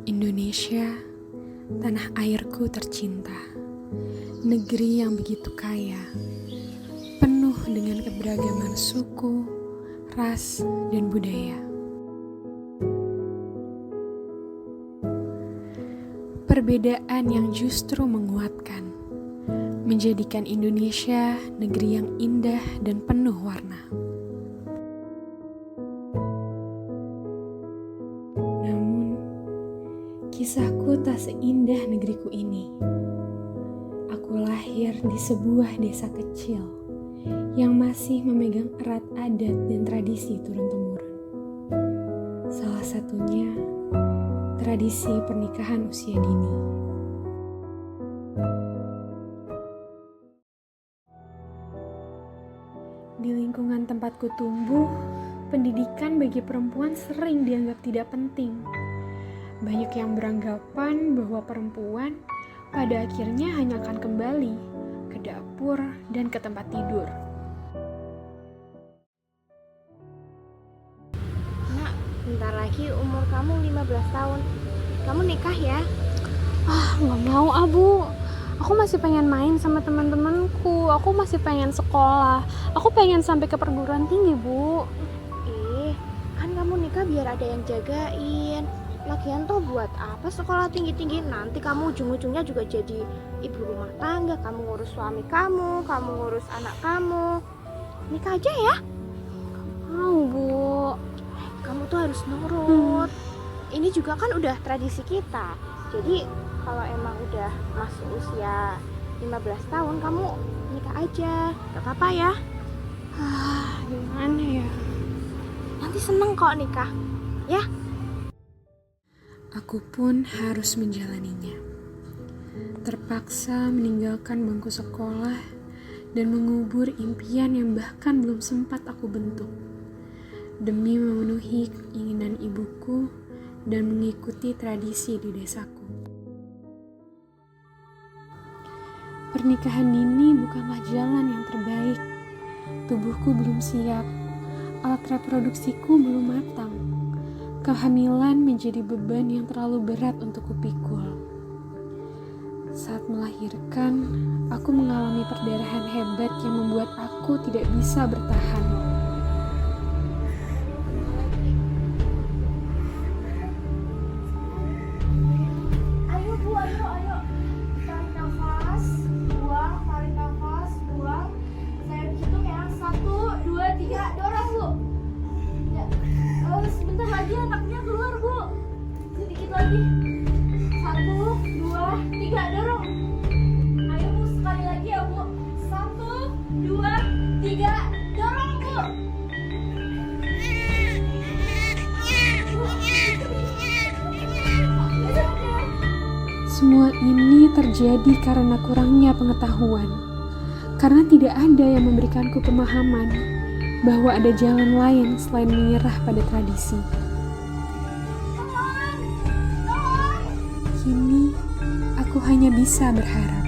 Indonesia, tanah airku tercinta, negeri yang begitu kaya, penuh dengan keberagaman suku, ras, dan budaya. Perbedaan yang justru menguatkan, menjadikan Indonesia negeri yang indah dan penuh warna. Namun, kisahku tak seindah negeriku ini. Aku lahir di sebuah desa kecil yang masih memegang erat adat dan tradisi turun-temurun. Salah satunya tradisi pernikahan usia dini. Di lingkungan tempatku tumbuh, pendidikan bagi perempuan sering dianggap tidak penting. Banyak yang beranggapan bahwa perempuan pada akhirnya hanya akan kembali ke dapur dan ke tempat tidur. Nak, bentar lagi umur kamu 15 tahun. Kamu nikah ya? Nggak mau, Bu. Aku masih pengen main sama teman-temanku. Aku masih pengen sekolah. Aku pengen sampai ke perguruan tinggi, Bu. Kan kamu nikah biar ada yang jagain. Lagian tuh buat apa sekolah tinggi-tinggi? Nanti kamu ujung-ujungnya juga jadi ibu rumah tangga. Kamu ngurus suami kamu ngurus anak kamu. Nikah aja ya? Mau, Bu. Kamu tuh harus nurut. Ini juga kan udah tradisi kita. Jadi kalau emang udah masuk usia 15 tahun, kamu nikah aja. Gak apa-apa ya? Gimana ya? Nanti seneng kok nikah. Ya? Aku pun harus menjalaninya. Terpaksa meninggalkan bangku sekolah dan mengubur impian yang bahkan belum sempat aku bentuk, demi memenuhi keinginan ibuku dan mengikuti tradisi di desaku. Pernikahan dini bukanlah jalan yang terbaik. Tubuhku belum siap, alat reproduksiku belum matang. Kehamilan menjadi beban yang terlalu berat untuk kupikul. Saat melahirkan, aku mengalami perdarahan hebat yang membuat aku tidak bisa bertahan. Ayo Bu, ayo. Tarik nafas, buang, tarik nafas, buang. Saya hitung ya, 1, 2, 3, dorong Bu. Ya, sebentar lagi anaknya keluar Bu. Sedikit lagi. 1, 2, 3, dorong. Ayo Bu, sekali lagi ya Bu. 1, 2, 3, dorong Bu. Semua ini terjadi karena kurangnya pengetahuan, karena tidak ada yang memberikanku pemahaman bahwa ada jalan lain selain menyerah pada tradisi. Kini, aku hanya bisa berharap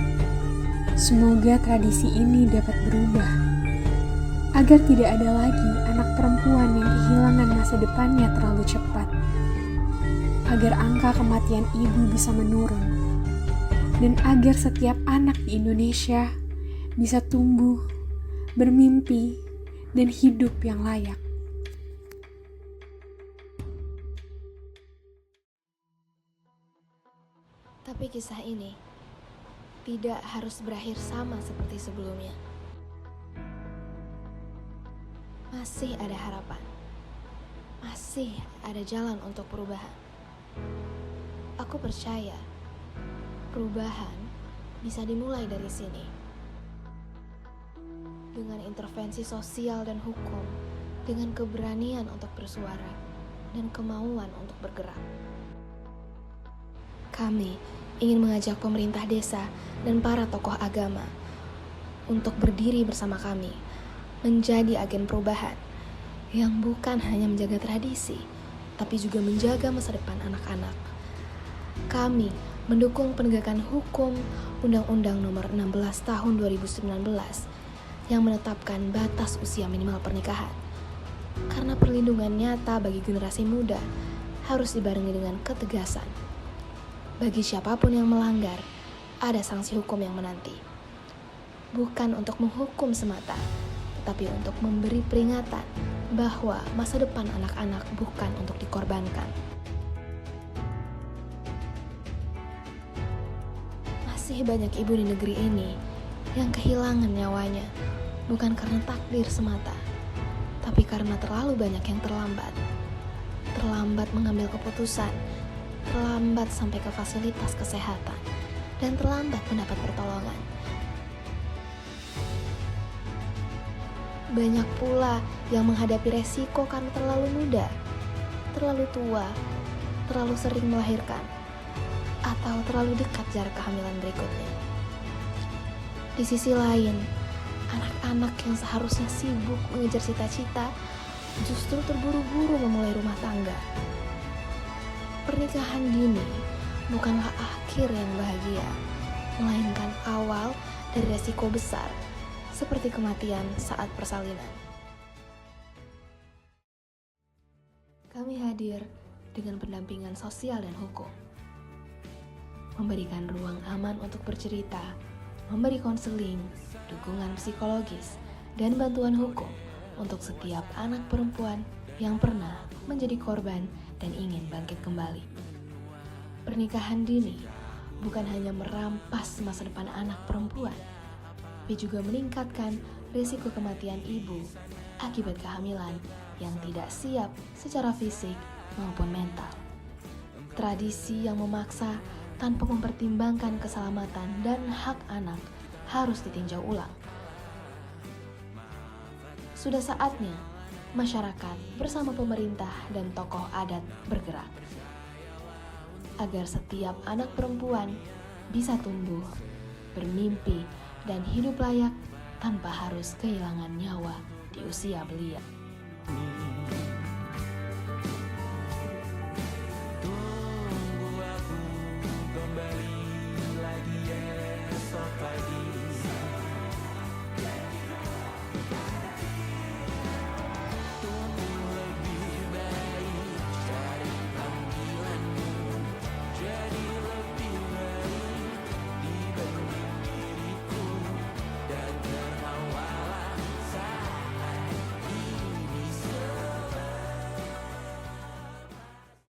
semoga tradisi ini dapat berubah, agar tidak ada lagi anak perempuan yang kehilangan masa depannya terlalu cepat, agar angka kematian ibu bisa menurun, dan agar setiap anak di Indonesia bisa tumbuh, bermimpi, dan hidup yang layak. Tapi kisah ini tidak harus berakhir sama seperti sebelumnya. Masih ada harapan. Masih ada jalan untuk perubahan. Aku percaya perubahan bisa dimulai dari sini. Dengan intervensi sosial dan hukum, dengan keberanian untuk bersuara, dan kemauan untuk bergerak. Kami ingin mengajak pemerintah desa dan para tokoh agama untuk berdiri bersama kami, menjadi agen perubahan yang bukan hanya menjaga tradisi, tapi juga menjaga masa depan anak-anak. Kami mendukung penegakan hukum Undang-Undang Nomor 16 Tahun 2019 yang menetapkan batas usia minimal pernikahan. Karena perlindungan nyata bagi generasi muda harus dibarengi dengan ketegasan. Bagi siapapun yang melanggar, ada sanksi hukum yang menanti. Bukan untuk menghukum semata, tetapi untuk memberi peringatan bahwa masa depan anak-anak bukan untuk dikorbankan. Masih banyak ibu di negeri ini yang kehilangan nyawanya bukan karena takdir semata, tapi karena terlalu banyak yang terlambat. Terlambat mengambil keputusan, terlambat sampai ke fasilitas kesehatan, dan terlambat mendapat pertolongan. Banyak pula yang menghadapi resiko karena terlalu muda, terlalu tua, terlalu sering melahirkan, atau terlalu dekat jarak kehamilan berikutnya. Di sisi lain, anak-anak yang seharusnya sibuk mengejar cita-cita justru terburu-buru memulai rumah tangga. Pernikahan dini bukanlah akhir yang bahagia, melainkan awal dari resiko besar, seperti kematian saat persalinan. Kami hadir dengan pendampingan sosial dan hukum, memberikan ruang aman untuk bercerita, memberi konseling, dukungan psikologis, dan bantuan hukum untuk setiap anak perempuan yang pernah menjadi korban dan ingin bangkit kembali. Pernikahan dini bukan hanya merampas masa depan anak perempuan, tapi juga meningkatkan risiko kematian ibu akibat kehamilan yang tidak siap secara fisik maupun mental. Tradisi yang memaksa tanpa mempertimbangkan keselamatan dan hak anak harus ditinjau ulang. Sudah saatnya masyarakat bersama pemerintah dan tokoh adat bergerak agar setiap anak perempuan bisa tumbuh, bermimpi, dan hidup layak tanpa harus kehilangan nyawa di usia belia.